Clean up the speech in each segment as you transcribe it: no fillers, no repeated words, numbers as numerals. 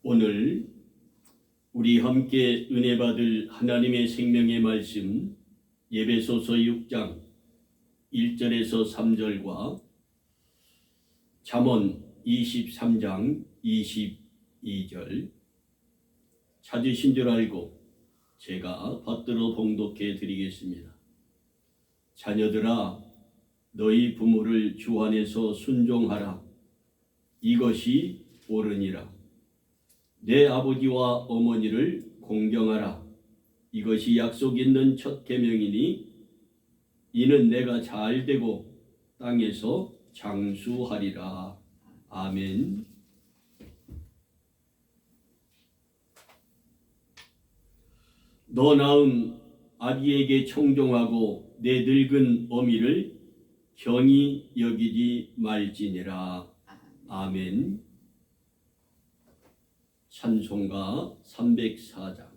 오늘 우리 함께 은혜 받을 하나님의 생명의 말씀 에베소서 6장 1절에서 3절과 잠언 23장 22절 찾으신 줄 알고 제가 받들어 봉독해 드리겠습니다. 자녀들아, 너희 부모를 주 안에서 순종하라. 이것이 옳으니라. 내 아버지와 어머니를 공경하라. 이것이 약속 있는 첫 계명이니 이는 내가 잘 되고 땅에서 장수하리라. 아멘. 너 낳은 아기에게 청종하고 내 늙은 어미를 경히 여기지 말지니라. 아멘. 찬송가 304장.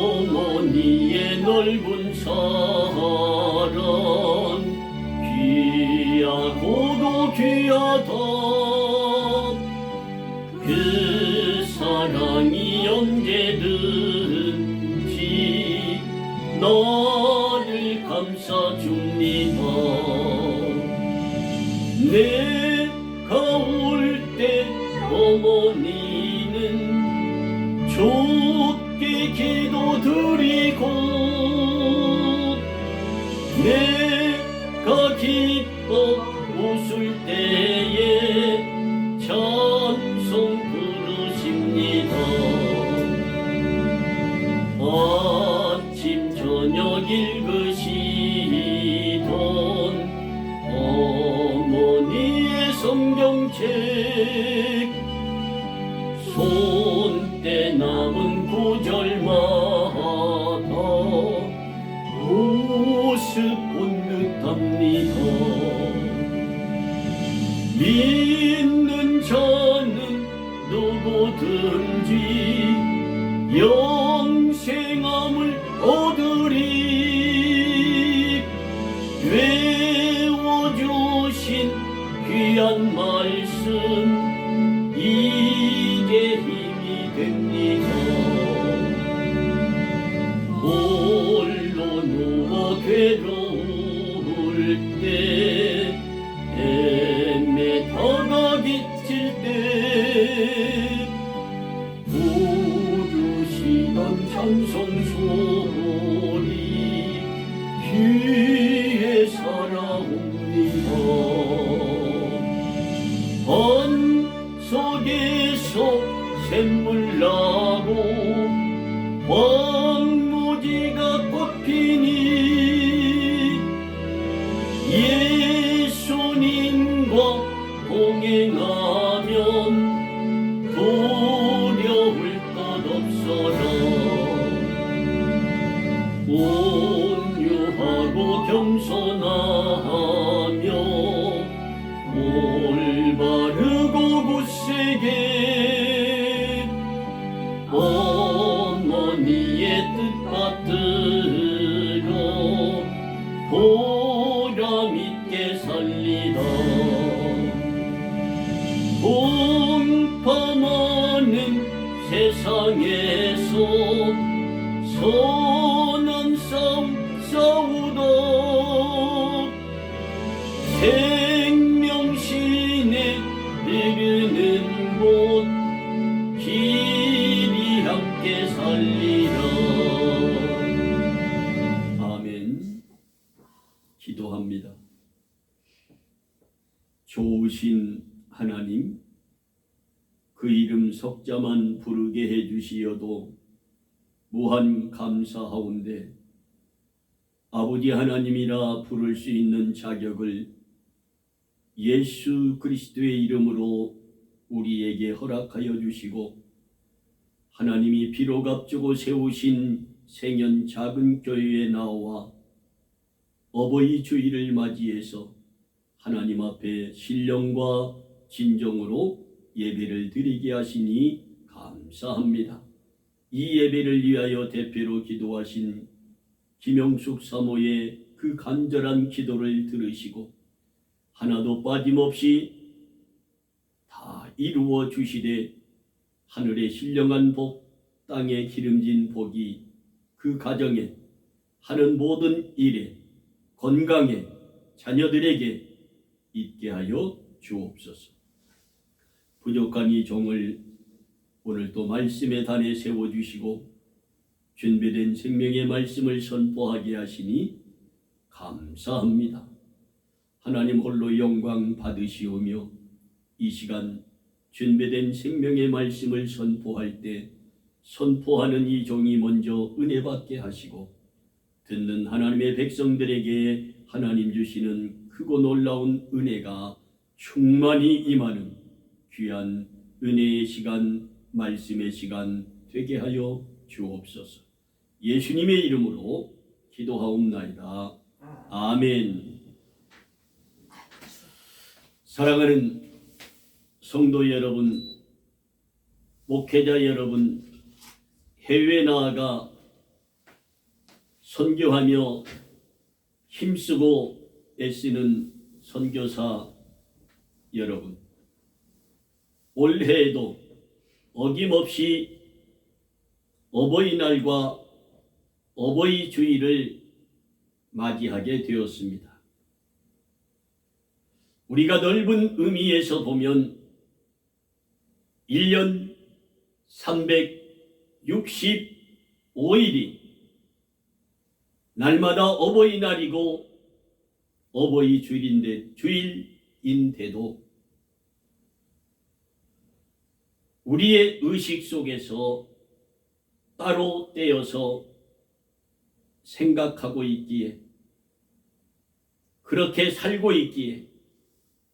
어머니의 넓은 사랑 귀하고도 귀하다. 그 사랑이 언제든지 너를 감싸줍니다. 내가 올 때 어머니는 좁게 기도드리고 내가 기뻐 웃을 때에 찬송 부르십니다. 아침 저녁 읽으시던 어머니의 성경책 손때 남은 구절마다 모습 본 듯합니다. 믿는 자는 누구든지 영생함을 얻으리. 외워주신 귀한 말씀 이제 힘이 됩니다. 홀로 누워 괴로울 때 애매다가 기칠 때 부르시던 찬송 소리 귀에 살아옵니다. 반석에서 샘물 나고 황무지가 꽃피니 예수님과 동행하면 두려울 것 없어라. 온유하고 겸손하며 올바르고 굳세게 어머니의 뜻 받들어 보람있게 살리다. 공파많은 세상에서 선한 싸움 싸우다 생명신에 이르는 곳 길이 함께 살리라. 아멘. 기도합니다. 좋으신 하나님, 그 이름 석자만 부르게 해주시어도 무한 감사하온데 아버지 하나님이라 부를 수 있는 자격을 예수 그리스도의 이름으로 우리에게 허락하여 주시고 하나님이 비록 앞두고 세우신 생연 작은 교회에 나와 어버이 주일을 맞이해서 하나님 앞에 신령과 진정으로 예배를 드리게 하시니 감사합니다. 이 예배를 위하여 대표로 기도하신 김영숙 사모의 그 간절한 기도를 들으시고 하나도 빠짐없이 다 이루어 주시되 하늘의 신령한 복, 땅에 기름진 복이 그 가정에 하는 모든 일에 건강에 자녀들에게 있게 하여 주옵소서. 부족한 이 종을 오늘 또 말씀의 단에 세워주시고 준비된 생명의 말씀을 선포하게 하시니 감사합니다. 하나님 홀로 영광 받으시오며 이 시간 준비된 생명의 말씀을 선포할 때 선포하는 이 종이 먼저 은혜 받게 하시고 듣는 하나님의 백성들에게 하나님 주시는 크고 놀라운 은혜가 충만히 임하는 귀한 은혜의 시간, 말씀의 시간 되게 하여 주옵소서. 예수님의 이름으로 기도하옵나이다. 아멘. 사랑하는 성도 여러분, 목회자 여러분, 해외에 나아가 선교하며 힘쓰고 애쓰는 선교사 여러분, 올해에도 어김없이 어버이날과 어버이 주일을 맞이하게 되었습니다. 우리가 넓은 의미에서 보면 1년 365일이 날마다 어버이날이고 어버이 주일인데도 우리의 의식 속에서 따로 떼어서 생각하고 있기에, 그렇게 살고 있기에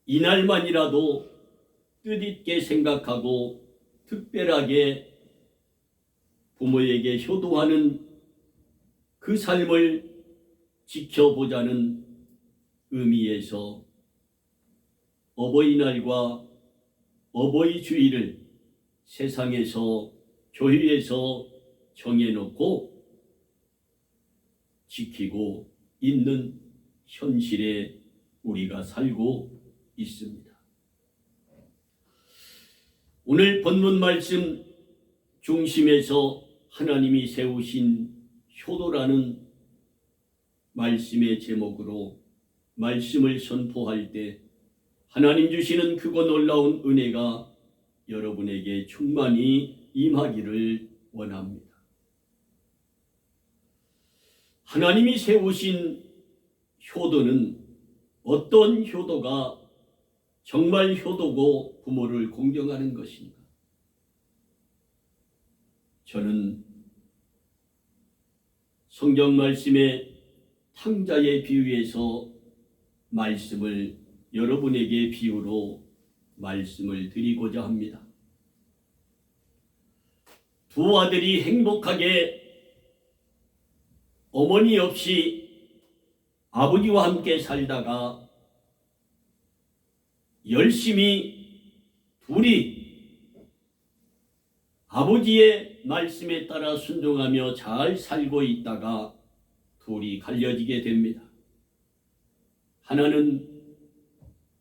이날만이라도 뜻있게 생각하고 특별하게 부모에게 효도하는 그 삶을 지켜보자는 의미에서 어버이날과 어버이 주일을 세상에서 교회에서 정해놓고 지키고 있는 현실에 우리가 살고 있습니다. 오늘 본문 말씀 중심에서 하나님이 세우신 효도라는 말씀의 제목으로 말씀을 선포할 때 하나님 주시는 크고 놀라운 은혜가 여러분에게 충만히 임하기를 원합니다. 하나님이 세우신 효도는 어떤 효도가 정말 효도고 부모를 공경하는 것인가? 저는 성경 말씀의 탕자의 비유에서 말씀을 여러분에게 비유로 말씀을 드리고자 합니다. 두 아들이 행복하게 어머니 없이 아버지와 함께 살다가 열심히 둘이 아버지의 말씀에 따라 순종하며 잘 살고 있다가 둘이 갈려지게 됩니다. 하나는,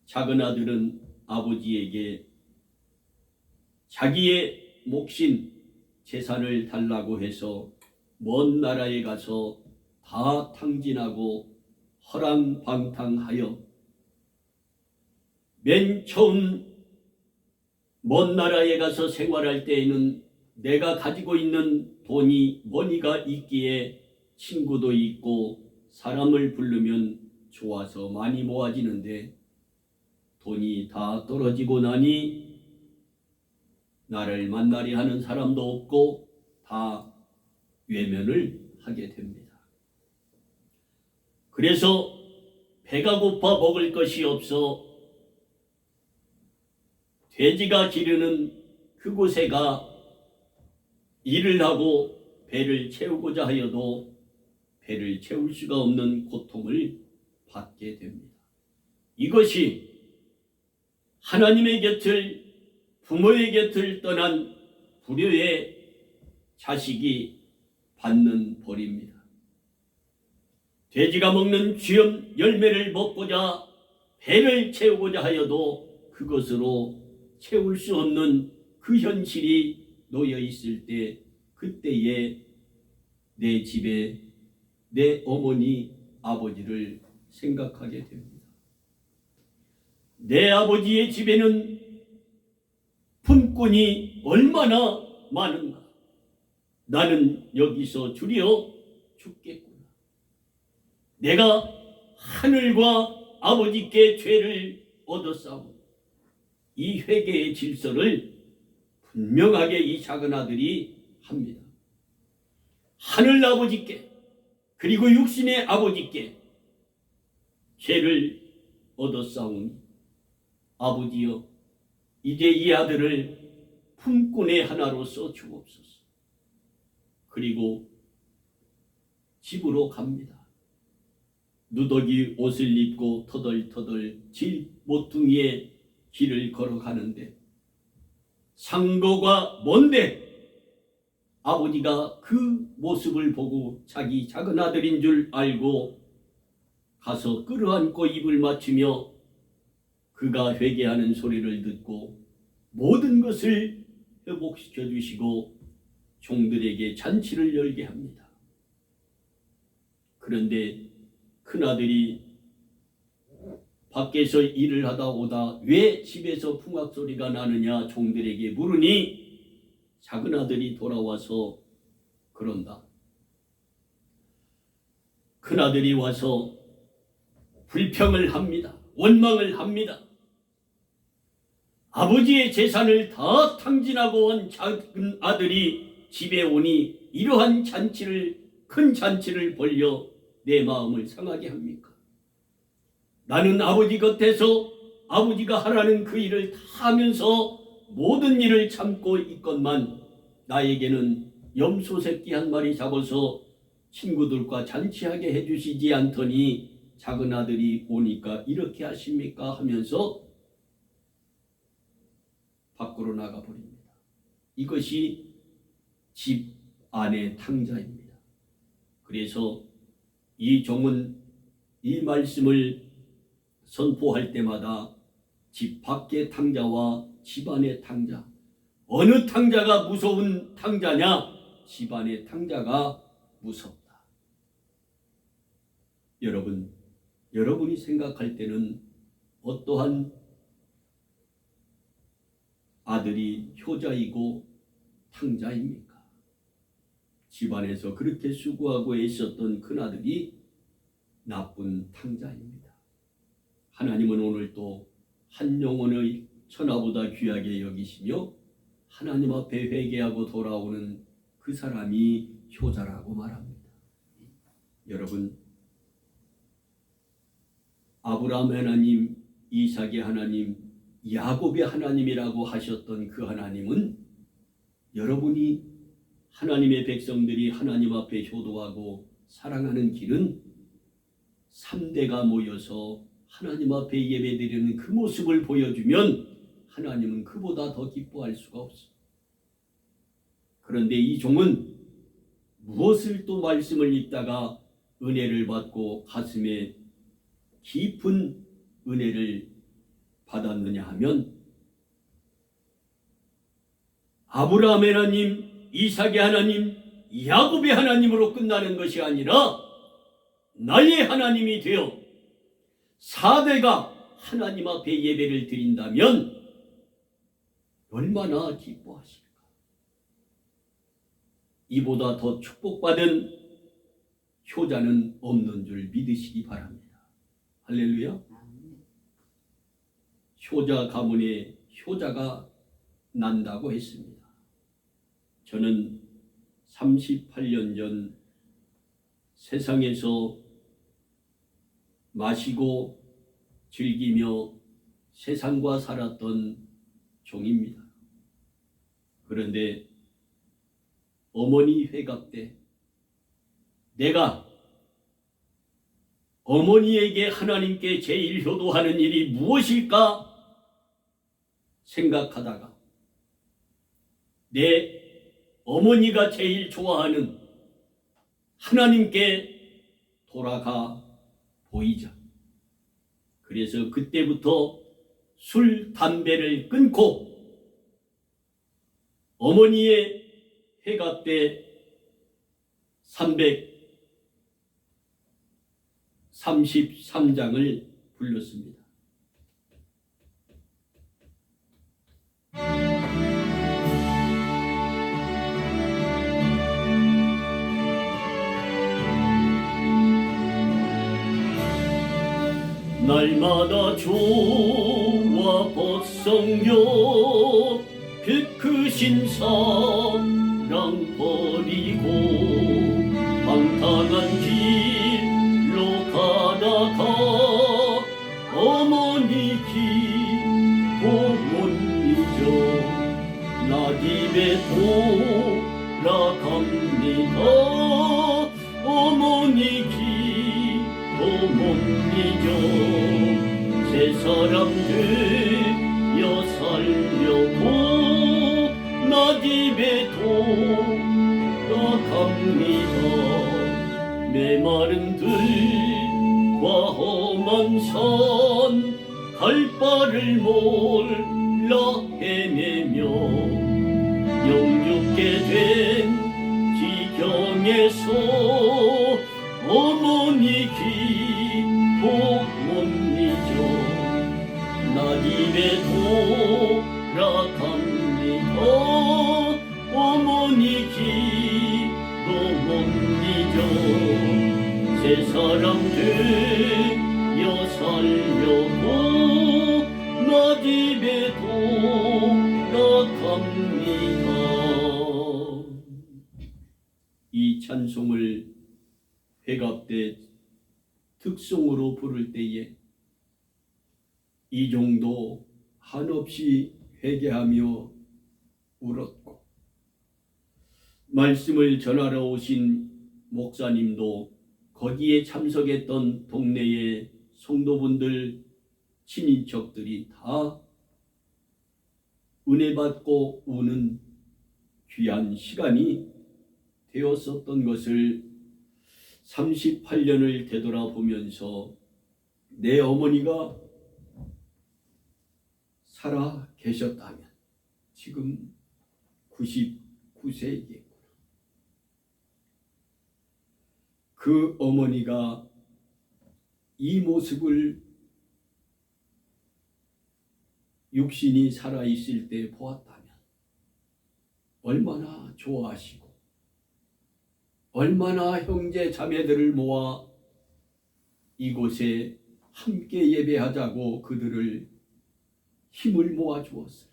작은 아들은 아버지에게 자기의 몫인 재산을 달라고 해서 먼 나라에 가서 다 탕진하고 허랑방탕하여 맨 처음 먼 나라에 가서 생활할 때에는 내가 가지고 있는 돈이 머니가 있기에 친구도 있고 사람을 부르면 좋아서 많이 모아지는데 돈이 다 떨어지고 나니 나를 만나려 하는 사람도 없고 다 외면을 하게 됩니다. 그래서 배가 고파 먹을 것이 없어 돼지가 기르는 그곳에 가 일을 하고 배를 채우고자 하여도 배를 채울 수가 없는 고통을 받게 됩니다. 이것이 하나님의 곁을, 부모의 곁을 떠난 불효의 자식이 받는 벌입니다. 돼지가 먹는 쥐염 열매를 먹고자 배를 채우고자 하여도 그것으로 채울 수 없는 그 현실이 놓여 있을 때, 그때에 내 집에 내 어머니 아버지를 생각하게 됩니다. 내 아버지의 집에는 품꾼이 얼마나 많은가. 나는 여기서 줄여 죽겠구나. 내가 하늘과 아버지께 죄를 얻었사오니 이 회개의 질서를 분명하게 이 작은 아들이 합니다. 하늘 아버지께 그리고 육신의 아버지께 죄를 얻었사오니 아버지여, 이제 이 아들을 품꾼의 하나로서 주옵소서. 그리고 집으로 갑니다. 누더기 옷을 입고 터덜터덜 집 모퉁이에 길을 걸어가는데 상거가 먼데 아버지가 그 모습을 보고 자기 작은 아들인 줄 알고 가서 끌어안고 입을 맞추며 그가 회개하는 소리를 듣고 모든 것을 회복시켜 주시고 종들에게 잔치를 열게 합니다. 그런데 큰아들이 밖에서 일을 하다 오다 왜 집에서 풍악 소리가 나느냐 종들에게 물으니 작은아들이 돌아와서 그런다. 큰아들이 와서 불평을 합니다. 원망을 합니다. 아버지의 재산을 다 탕진하고 온 작은 아들이 집에 오니 이러한 큰 잔치를 벌려 내 마음을 상하게 합니까? 나는 아버지 곁에서 아버지가 하라는 그 일을 다 하면서 모든 일을 참고 있건만 나에게는 염소 새끼 한 마리 잡아서 친구들과 잔치하게 해주시지 않더니 작은 아들이 오니까 이렇게 하십니까? 하면서 밖으로 나가버립니다. 이것이 집 안의 탕자입니다. 그래서 이 종은 이 말씀을 선포할 때마다 집 밖의 탕자와 집 안의 탕자, 어느 탕자가 무서운 탕자냐? 집 안의 탕자가 무섭다. 여러분이 생각할 때는 어떠한 아들이 효자이고 탕자입니까? 집안에서 그렇게 수고하고 애썼던 큰아들이 나쁜 탕자입니다. 하나님은 오늘 또 한 영혼의 천하보다 귀하게 여기시며 하나님 앞에 회개하고 돌아오는 그 사람이 효자라고 말합니다. 여러분, 아브라함의 하나님, 이삭의 하나님, 야곱의 하나님이라고 하셨던 그 하나님은 여러분이 하나님의 백성들이 하나님 앞에 효도하고 사랑하는 길은 3대가 모여서 하나님 앞에 예배드리는 그 모습을 보여주면 하나님은 그보다 더 기뻐할 수가 없습니다. 그런데 이 종은 무엇을 또 말씀을 읽다가 은혜를 받고 가슴에 깊은 은혜를 받았느냐 하면 아브라함의 하나님, 이삭의 하나님, 야곱의 하나님으로 끝나는 것이 아니라 나의 하나님이 되어 4대가 하나님 앞에 예배를 드린다면 얼마나 기뻐하실까. 이보다 더 축복받은 효자는 없는 줄 믿으시기 바랍니다. 할렐루야. 효자 가문에 효자가 난다고 했습니다. 저는 38년 전 세상에서 마시고 즐기며 세상과 살았던 종입니다. 그런데 어머니 회갑 때 내가 어머니에게 하나님께 제일 효도하는 일이 무엇일까 생각하다가 내 어머니가 제일 좋아하는 하나님께 돌아가 보이자. 그래서 그때부터 술, 담배를 끊고 어머니의 회갑 때 333장을 불렀습니다. 날마다 조와 벗성겨 그 크신 사랑 버리고 방탕한 길로 가다가 어머니 기도 못 잊어 나 집에 돌아갑니다. 어머니 기도 못 잊어 새 사람 되어 살려고 나 집에 돌아갑니다. 메마른 들과 험한 산 갈 바를 몰라 헤매며 영육게 된 지경에서 어머니 기도 못 잊어 나 집에 돌아갑니다. 어머니 기도 못 잊어 새 사람 되어 살려고 나 집에 돌아갑니다. 이 찬송을 회갑 때 특송으로 부를 때에 이종도 한없이 회개하며 울었고 말씀을 전하러 오신 목사님도 거기에 참석했던 동네의 성도분들 친인척들이 다 은혜 받고 우는 귀한 시간이 되었었던 것을 38년을 되돌아보면서 내 어머니가 살아 계셨다면 지금 99세이겠구나. 그 어머니가 이 모습을 육신이 살아있을 때 보았다면 얼마나 좋아하시고 얼마나 형제 자매들을 모아 이곳에 함께 예배하자고 그들을 힘을 모아 주었을까.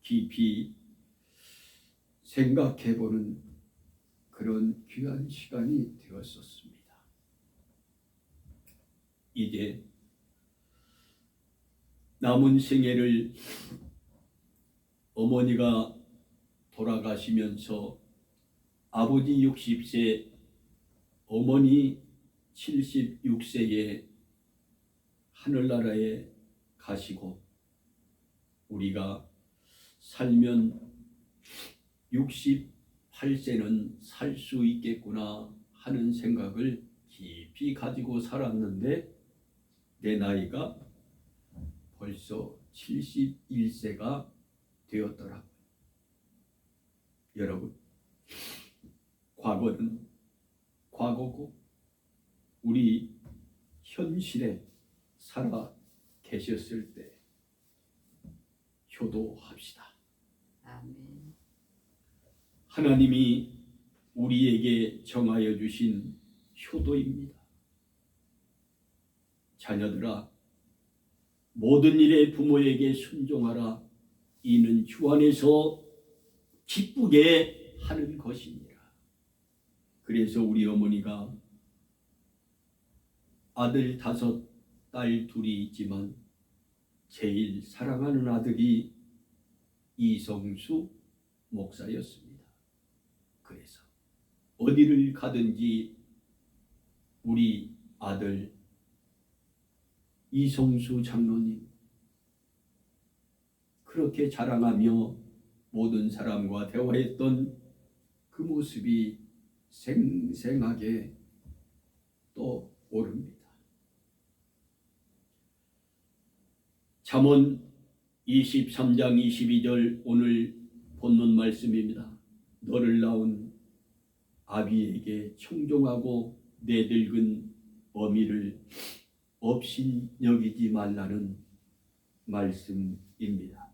깊이 생각해보는 그런 귀한 시간이 되었었습니다. 이제 남은 생애를 어머니가 돌아가시면서 아버지 60세, 어머니 76세에 하늘나라에 가시고 우리가 살면 68세는 살 수 있겠구나 하는 생각을 깊이 가지고 살았는데 내 나이가 벌써 71세가 되었더라고요. 여러분, 과거는 과거고 우리 현실에 살아 계셨을 때 효도합시다. 아멘. 하나님이 우리에게 정하여 주신 효도입니다. 자녀들아, 모든 일에 부모에게 순종하라. 이는 주 안에서 기쁘게 하는 것이니라. 그래서 우리 어머니가 아들 5, 딸 2이 있지만 제일 사랑하는 아들이 이성수 목사였습니다. 그래서 어디를 가든지 우리 아들 이성수 장로님 그렇게 자랑하며 모든 사람과 대화했던 그 모습이 생생하게 떠오릅니다. 잠언 23장 22절 오늘 본문 말씀입니다. 너를 낳은 아비에게 청종하고 내 늙은 어미를 업신여기지 말라는 말씀입니다.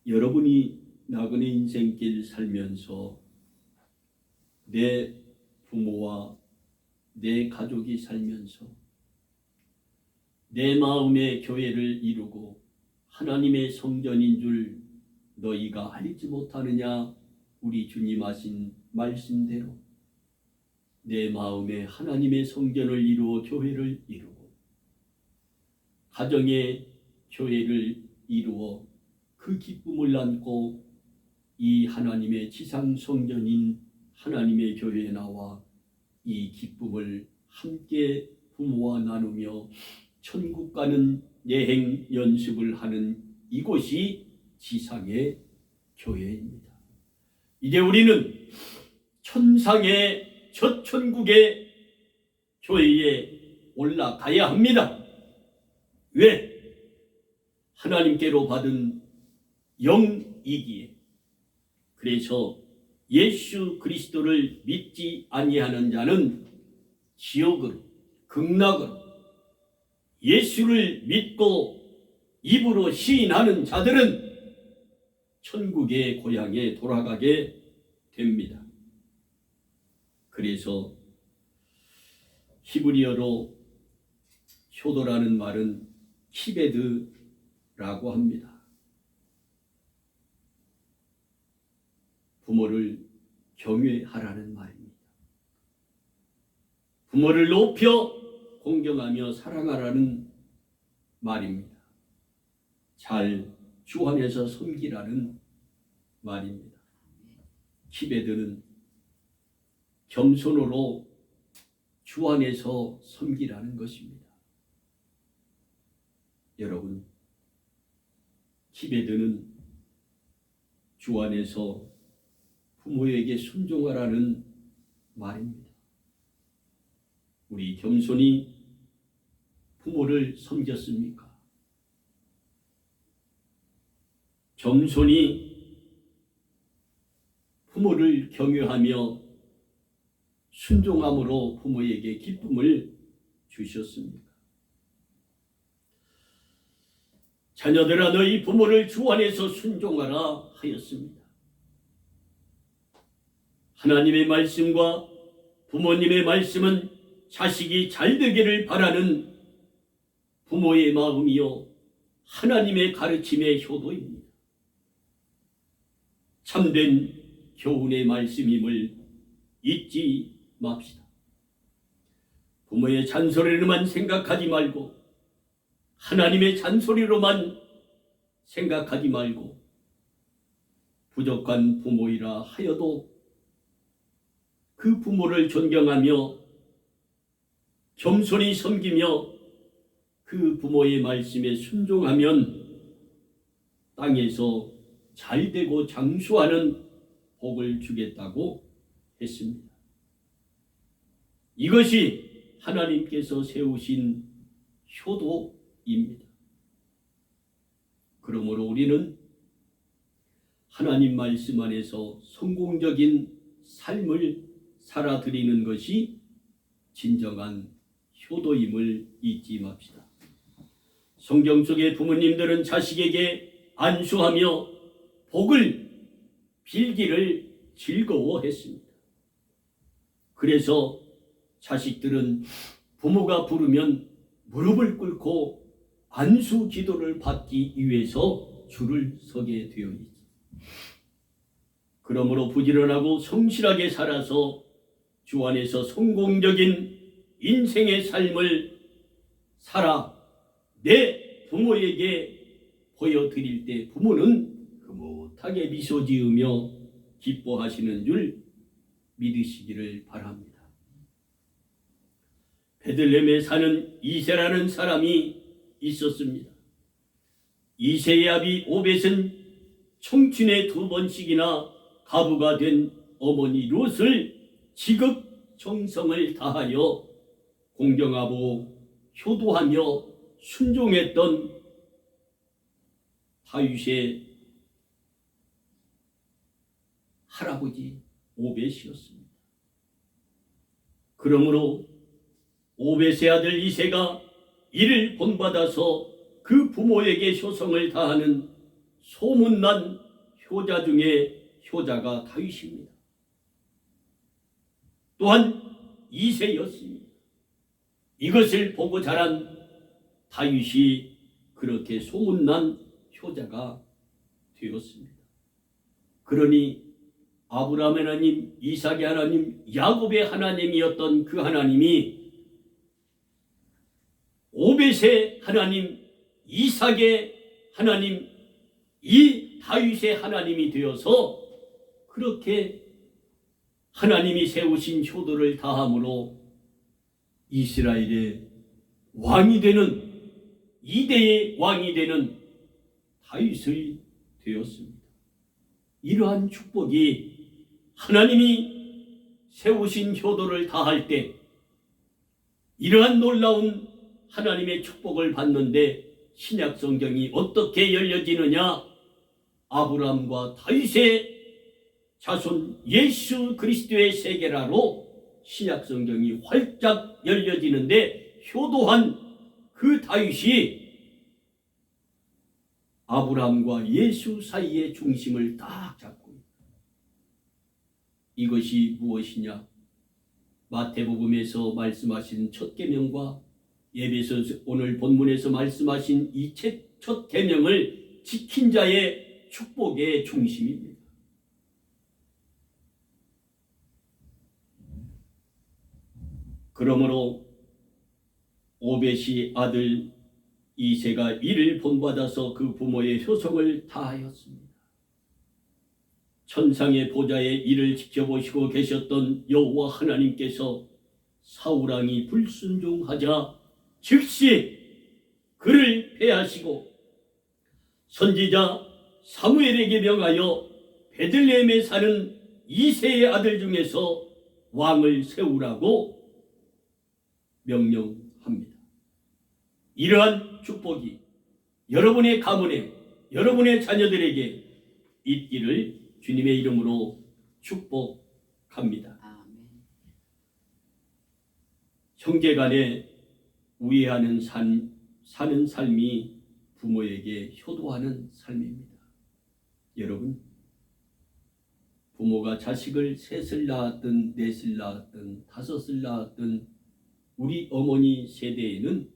여러분이 나그네 인생길 살면서 내 부모와 내 가족이 살면서 내 마음의 교회를 이루고 하나님의 성전인 줄 너희가 알지 못하느냐? 우리 주님 하신 말씀대로 내 마음에 하나님의 성전을 이루어 교회를 이루고 가정의 교회를 이루어 그 기쁨을 안고 이 하나님의 지상 성전인 하나님의 교회에 나와 이 기쁨을 함께 부모와 나누며 천국 가는 여행 연습을 하는 이곳이 지상의 교회입니다. 이제 우리는 천상의 첫 천국의 교회에 올라가야 합니다. 왜? 하나님께로 받은 영이기에. 그래서 예수 그리스도를 믿지 아니하는 자는 지옥으로, 극락으로, 예수를 믿고 입으로 시인하는 자들은 천국의 고향에 돌아가게 됩니다. 그래서 히브리어로 효도라는 말은 키베드라고 합니다. 부모를 경외하라는 말입니다. 부모를 높여 공경하며 사랑하라는 말입니다. 잘 주 안에서 섬기라는 말입니다. 키베드는 겸손으로 주 안에서 섬기라는 것입니다. 여러분, 키베드는 주 안에서 부모에게 순종하라는 말입니다. 우리 겸손히 부모를 섬겼습니까? 겸손히 부모를 경외하며 순종함으로 부모에게 기쁨을 주셨습니까? 자녀들아 너희 부모를 주 안에서 순종하라 하였습니다. 하나님의 말씀과 부모님의 말씀은 자식이 잘 되기를 바라는 부모의 마음이요 하나님의 가르침의 효도입니다. 참된 교훈의 말씀임을 잊지 맙시다. 부모의 잔소리로만 생각하지 말고 하나님의 잔소리로만 생각하지 말고 부족한 부모이라 하여도 그 부모를 존경하며 겸손히 섬기며 그 부모의 말씀에 순종하면 땅에서 잘되고 장수하는 복을 주겠다고 했습니다. 이것이 하나님께서 세우신 효도입니다. 그러므로 우리는 하나님 말씀 안에서 성공적인 삶을 살아드리는 것이 진정한 효도임을 잊지 맙시다. 성경 속의 부모님들은 자식에게 안수하며 복을 빌기를 즐거워했습니다. 그래서 자식들은 부모가 부르면 무릎을 꿇고 안수 기도를 받기 위해서 줄을 서게 되어 있습니다. 그러므로 부지런하고 성실하게 살아서 주 안에서 성공적인 인생의 삶을 살아 내 부모에게 보여드릴 때 부모는 흐뭇하게 미소 지으며 기뻐하시는 줄 믿으시기를 바랍니다. 베들레헴에 사는 이세라는 사람이 있었습니다. 이세의 아비 오벳은 청춘에 2번씩이나 가부가 된 어머니 롯을 지극 정성을 다하여 공경하고 효도하며 순종했던 다윗의 할아버지 오벳이었습니다. 그러므로 오벳의 아들 이새가 이를 본받아서 그 부모에게 효성을 다하는 소문난 효자 중에 효자가 다윗입니다. 또한 이새였습니다. 이것을 보고 자란 다윗이 그렇게 소문난 효자가 되었습니다. 그러니 아브라함의 하나님, 이삭의 하나님, 야곱의 하나님이었던 그 하나님이 오벳의 하나님, 이삭의 하나님, 이 다윗의 하나님이 되어서 그렇게 하나님이 세우신 효도를 다함으로 이스라엘의 왕이 되는, 이대의 왕이 되는 다윗이 되었습니다. 이러한 축복이 하나님이 세우신 효도를 다할 때 이러한 놀라운 하나님의 축복을 받는데 신약 성경이 어떻게 열려지느냐? 아브라함과 다윗의 자손 예수 그리스도의 세계라로 신약 성경이 활짝 열려지는데 효도한 그 다윗이 아브라함과 예수 사이의 중심을 딱 잡고 있다. 이것이 무엇이냐? 마태복음에서 말씀하신 첫 계명과 예배서 오늘 본문에서 말씀하신 이 첫 계명을 지킨 자의 축복의 중심입니다. 그러므로 오벳이 아들 이새가 이를 본받아서 그 부모의 효성을 다하였습니다. 천상의 보좌의 이를 지켜보시고 계셨던 여호와 하나님께서 사울 왕이 불순종하자 즉시 그를 패하시고 선지자 사무엘에게 명하여 베들레헴에 사는 이새의 아들 중에서 왕을 세우라고 명령합니다. 이러한 축복이 여러분의 가문에, 여러분의 자녀들에게 있기를 주님의 이름으로 축복합니다. 아멘. 형제간에 우애하는 사는 삶이 부모에게 효도하는 삶입니다. 여러분, 부모가 자식을 셋을 낳았든 넷을 낳았든 다섯을 낳았든 우리 어머니 세대에는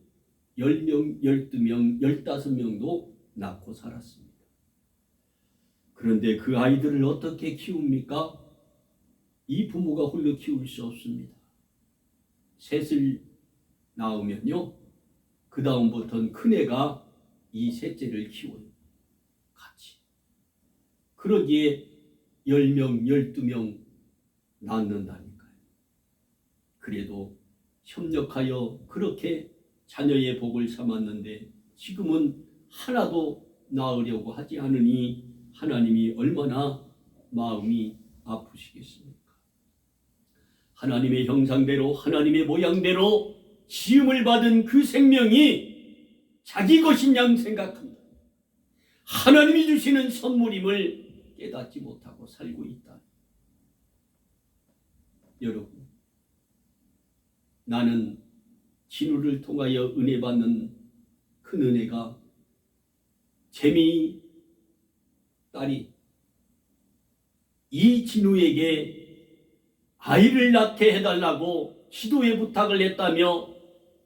10명, 12명, 15명도 낳고 살았습니다. 그런데 그 아이들을 어떻게 키웁니까? 이 부모가 홀로 키울 수 없습니다. 셋을 낳으면요, 그 다음부터는 큰애가 이 셋째를 키워요. 같이. 그러기에 10명, 12명 낳는다니까요. 그래도 협력하여 그렇게 자녀의 복을 삼았는데 지금은 하나도 낳으려고 하지 않으니 하나님이 얼마나 마음이 아프시겠습니까? 하나님의 형상대로 하나님의 모양대로 지음을 받은 그 생명이 자기 것인 양 생각합니다. 하나님이 주시는 선물임을 깨닫지 못하고 살고 있다. 여러분, 나는 진우를 통하여 은혜 받는 큰 은혜가 재미 딸이 이 진우에게 아이를 낳게 해달라고 기도의 부탁을 했다며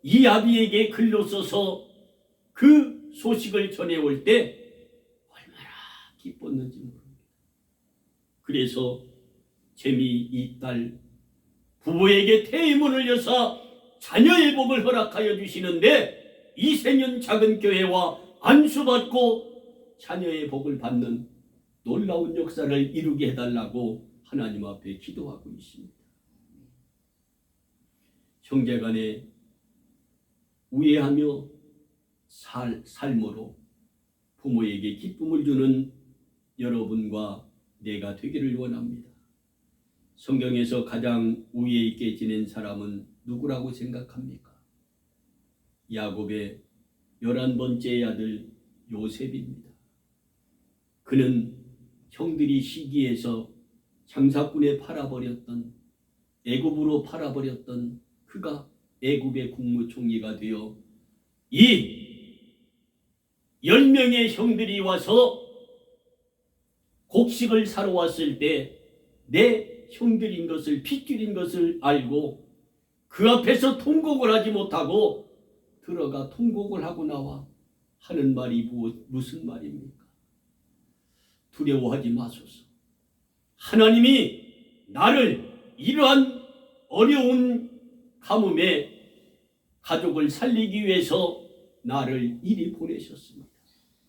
이 아비에게 글로 써서 그 소식을 전해올 때 얼마나 기뻤는지 모릅니다. 그래서 재미 이 딸 부부에게 태의 문을 여사 자녀의 복을 허락하여 주시는데 이 생년 작은 교회와 안수받고 자녀의 복을 받는 놀라운 역사를 이루게 해달라고 하나님 앞에 기도하고 있습니다. 형제간에 우애하며 삶으로 부모에게 기쁨을 주는 여러분과 내가 되기를 원합니다. 성경에서 가장 우위에 있게 지낸 사람은 누구라고 생각합니까? 야곱의 11번째 아들 요셉입니다. 그는 형들이 시기해서 장사꾼에 팔아버렸던, 애굽으로 팔아버렸던 그가 애굽의 국무총리가 되어 이 10명의 형들이 와서 곡식을 사러 왔을 때 내 형들인 것을, 핏줄인 것을 알고 그 앞에서 통곡을 하지 못하고 들어가 통곡을 하고 나와 하는 말이 무슨 말입니까? 두려워하지 마소서. 하나님이 나를 이러한 어려운 가뭄에 가족을 살리기 위해서 나를 이리 보내셨습니다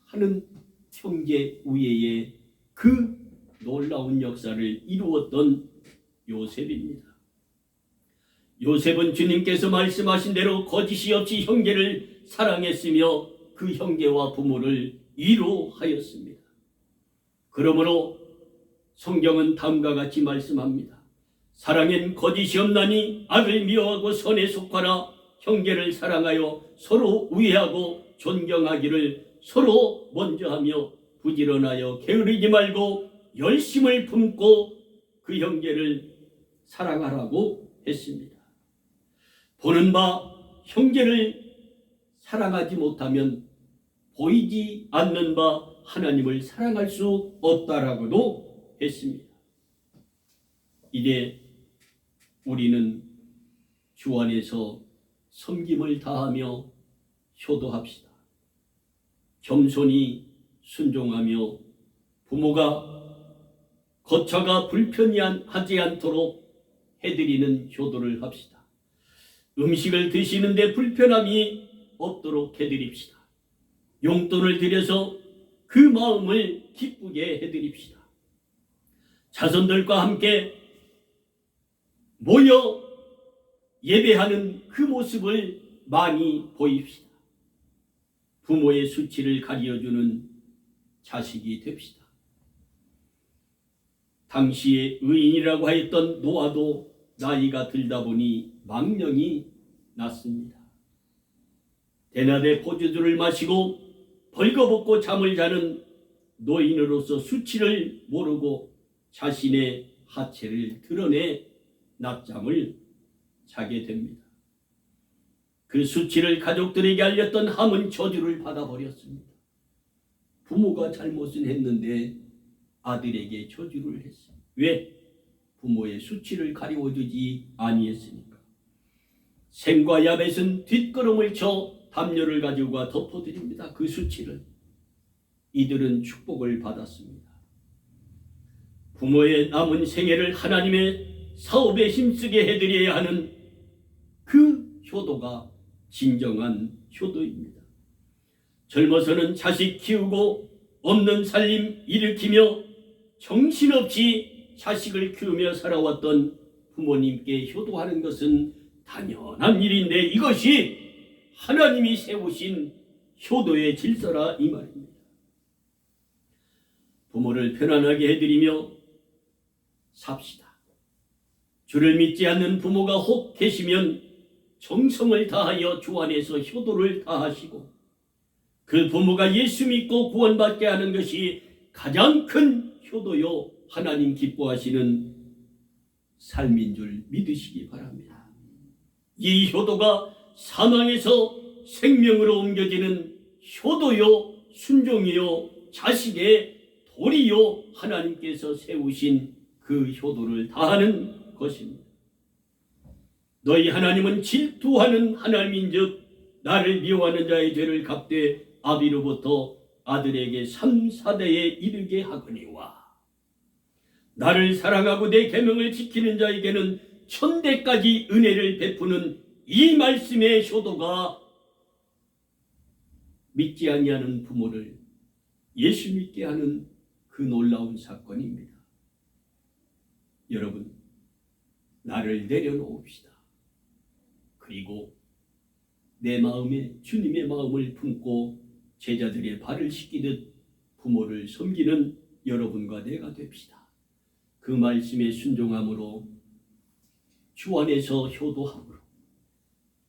하는 형제 우애의 그 놀라운 역사를 이루었던 요셉입니다. 요셉은 주님께서 말씀하신 대로 거짓이 없이 형제를 사랑했으며 그 형제와 부모를 위로하였습니다. 그러므로 성경은 다음과 같이 말씀합니다. 사랑엔 거짓이 없나니 악을 미워하고 선에 속하라. 형제를 사랑하여 서로 우애하고 존경하기를 서로 먼저 하며 부지런하여 게으르지 말고 열심을 품고 그 형제를 사랑하라고 했습니다. 보는 바 형제를 사랑하지 못하면 보이지 않는 바 하나님을 사랑할 수 없다라고도 했습니다. 이제 우리는 주 안에서 섬김을 다하며 효도합시다. 겸손히 순종하며 부모가 거처가 불편하지 않도록 해드리는 효도를 합시다. 음식을 드시는데 불편함이 없도록 해드립시다. 용돈을 들여서 그 마음을 기쁘게 해드립시다. 자손들과 함께 모여 예배하는 그 모습을 많이 보입시다. 부모의 수치를 가려주는 자식이 됩시다. 당시에 의인이라고 하였던 노아도 나이가 들다 보니 망령이 났습니다. 대낮에 포도주를 마시고 벌거벗고 잠을 자는 노인으로서 수치를 모르고 자신의 하체를 드러내 낮잠을 자게 됩니다. 그 수치를 가족들에게 알렸던 함은 저주를 받아버렸습니다. 부모가 잘못은 했는데 아들에게 저주를 했습니다. 왜? 부모의 수치를 가리워주지 아니했으니까. 셈과 야벳은 뒷걸음을 쳐 담요를 가지고 덮어드립니다. 그 수치를. 이들은 축복을 받았습니다. 부모의 남은 생애를 하나님의 사업에 힘쓰게 해드려야 하는 그 효도가 진정한 효도입니다. 젊어서는 자식 키우고 없는 살림 일으키며 정신없이 자식을 키우며 살아왔던 부모님께 효도하는 것은 당연한 일인데 이것이 하나님이 세우신 효도의 질서라 이 말입니다. 부모를 편안하게 해드리며 삽시다. 주를 믿지 않는 부모가 혹 계시면 정성을 다하여 주 안에서 효도를 다하시고 그 부모가 예수 믿고 구원받게 하는 것이 가장 큰 효도요 하나님 기뻐하시는 삶인 줄 믿으시기 바랍니다. 이 효도가 사망에서 생명으로 옮겨지는 효도요 순종이요 자식의 도리요 하나님께서 세우신 그 효도를 다하는 것입니다. 너희 하나님은 질투하는 하나님인즉 나를 미워하는 자의 죄를 갚되 아비로부터 아들에게 3, 4대에 이르게 하거니와 나를 사랑하고 내 계명을 지키는 자에게는 천대까지 은혜를 베푸는 이 말씀의 효도가 믿지 아니하는 부모를 예수 믿게 하는 그 놀라운 사건입니다. 여러분, 나를 내려놓읍시다. 그리고 내 마음에 주님의 마음을 품고 제자들의 발을 씻기듯 부모를 섬기는 여러분과 내가 됩시다. 그 말씀에 순종함으로 주 안에서 효도함으로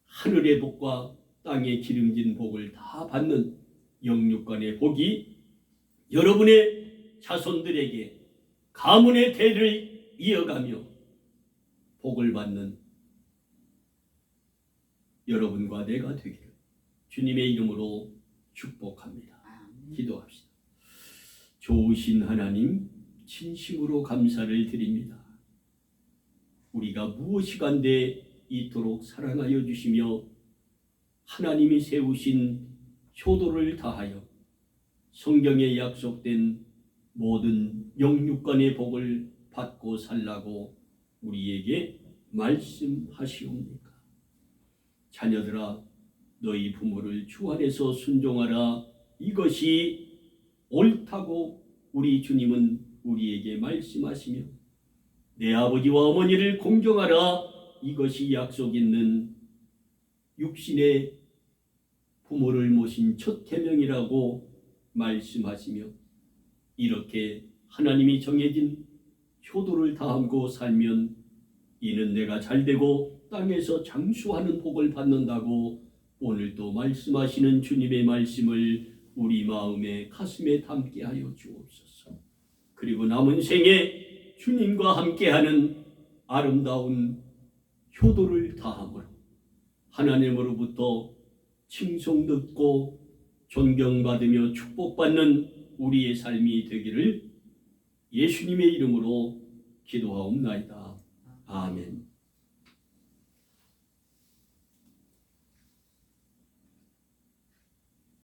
하늘의 복과 땅에 기름진 복을 다 받는 영육간의 복이 여러분의 자손들에게 가문의 대를 이어가며 복을 받는 여러분과 내가 되기를 주님의 이름으로 축복합니다. 기도합시다. 좋으신 하나님, 진심으로 감사를 드립니다. 우리가 무엇이간데 이토록 사랑하여 주시며 하나님이 세우신 효도를 다하여 성경에 약속된 모든 영육간의 복을 받고 살라고 우리에게 말씀하시옵니까? 자녀들아, 너희 부모를 주 안에서 순종하라. 이것이 옳다고 우리 주님은 우리에게 말씀하시며 내 아버지와 어머니를 공경하라. 이것이 약속 있는 육신의 부모를 모신 첫 계명이라고 말씀하시며 이렇게 하나님이 정해진 효도를 다하고 살면 이는 내가 잘되고 땅에서 장수하는 복을 받는다고 오늘도 말씀하시는 주님의 말씀을 우리 마음에 가슴에 담게 하여 주옵소서. 그리고 남은 생에 주님과 함께하는 아름다운 효도를 다함으로 하나님으로부터 칭송 듣고 존경받으며 축복받는 우리의 삶이 되기를 예수님의 이름으로 기도하옵나이다. 아멘.